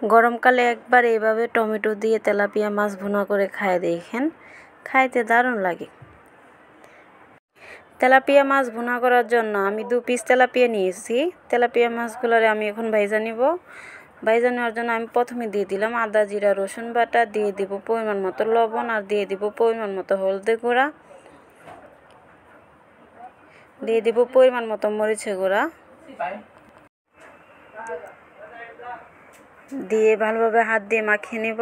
গরমকালে একবার এইভাবে টমেটো দিয়ে তেলাপিয়া মাছ ভুনা করে খায় দেখেন, খাইতে দারুণ লাগে। তেলাপিয়া মাছ ভুনা করার জন্য আমি 2 পিস তেলাপিয়া নিয়েছি। তেলাপিয়া মাছগুলোরে আমি এখন ভাইজা নিব। ভাইজা নেওয়ার জন্য আমি প্রথমে দিয়ে দিলাম আদা জিরা রসুন বাটা, দিয়ে দিব পরিমাণ মতো লবণ, আর দিয়ে দিব পরিমাণ মতো হলদে গুঁড়া, দিয়ে দিব পরিমাণ মতো মরিচের গুঁড়া, দিয়ে ভালোভাবে হাত দিয়ে মাখিয়ে নিব।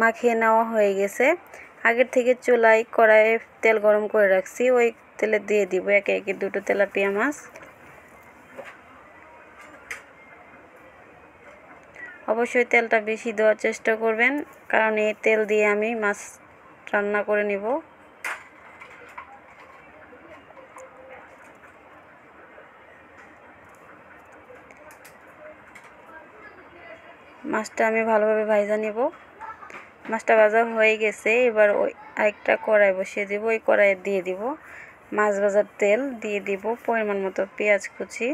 মাখিয়ে নেওয়া হয়ে গেছে। আগের থেকে চুলায় কড়াইয়ে তেল গরম করে রাখছি, ওই তেলে দিয়ে দিব একে একে 2টো তেলাপিয়া মাছ। অবশ্যই তেলটা বেশি দেওয়ার চেষ্টা করবেন, কারণ এই তেল দিয়ে আমি মাছ রান্না করে নিব। মাছটা আমি ভালোভাবে ভাজা নিব। মাছটা ভাজা হয়ে গেছে। এবার ওই আরেকটা কড়াই বসিয়ে দিব। ওই কড়াইয়ে দিয়ে দিব মাছ ভাজার তেল, দিয়ে দিব পরিমাণ মতো পেঁয়াজ কুচি,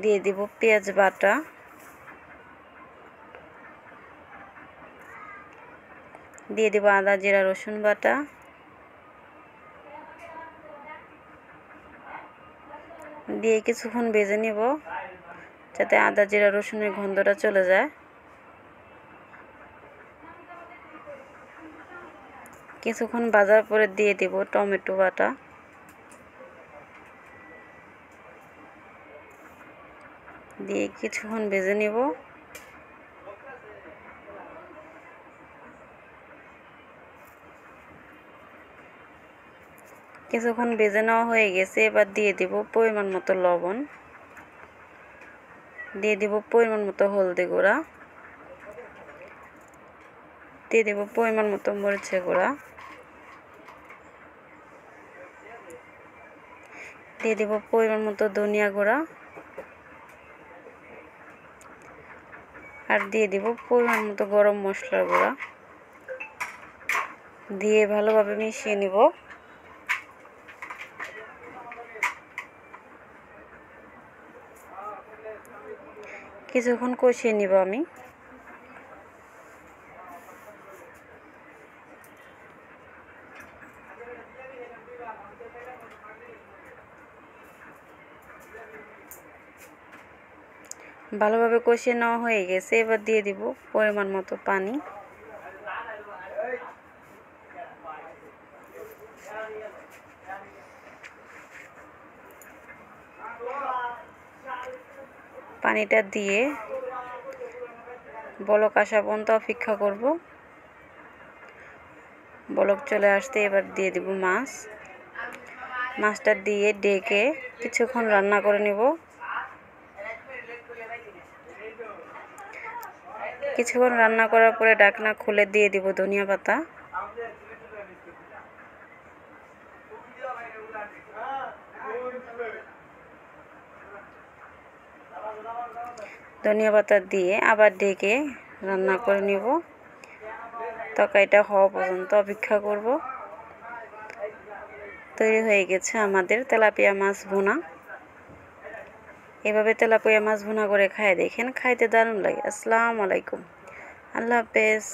দিয়ে দিব পেঁয়াজ বাটা, দিয়ে দিব আদা জিরা রসুন বাটা, দিয়ে কিছুক্ষণ ভেজে নিব যাতে আদা জিরা রসুনের গন্ধটা চলে যায়। কিছুক্ষণ ভাজার পরে দিয়ে দিব টমেটো বাটা, দিয়ে কিছুক্ষণ ভেজে নিব। কিছুক্ষণ ভেজে নেওয়া হয়ে গেছে। এবার দিয়ে দিব পরিমাণ মতো লবণ, দিয়ে দিব পরিমাণ মতো হলদি গুঁড়া, দিয়ে দিব পরিমাণ মতো মরিচের গুঁড়া, দিয়ে দিব পরিমাণ মতো ধনিয়া গুঁড়া, আর দিয়ে দিব পরিমাণ মতো গরম মশলার গুঁড়া, দিয়ে ভালোভাবে মিশিয়ে নিব। কিছুক্ষণ কষিয়ে নিব আমি। ভালোভাবে কষিয়ে নেওয়া হয়ে গেছে। এবার দিয়ে দিব পরিমাণ মতো পানি, পানিটা দিয়ে বলক আসা পর্যন্ত অপেক্ষা করব। বলক চলে আসতে এবার দিয়ে দিব মাছটা দিয়ে ঢেকে কিছুক্ষণ রান্না করে নিব। কিছুক্ষণ রান্না করার পরে ঢাকনা খুলে দিয়ে দিব ধনিয়া পাতা, ধনিয়া পাতা দিয়ে আবার ঢেকে রান্না করে নিব। তরকারিটা হওয়া পর্যন্ত অপেক্ষা করব। তৈরি হয়ে গেছে আমাদের তেলাপিয়া মাছ ভুনা। এভাবে তেলাপিয়া মাছ ভুনা করে খায় দেখেন, খাইতে দারুণ লাগে। আসসালামু আলাইকুম, আল্লাহ হাফেজ।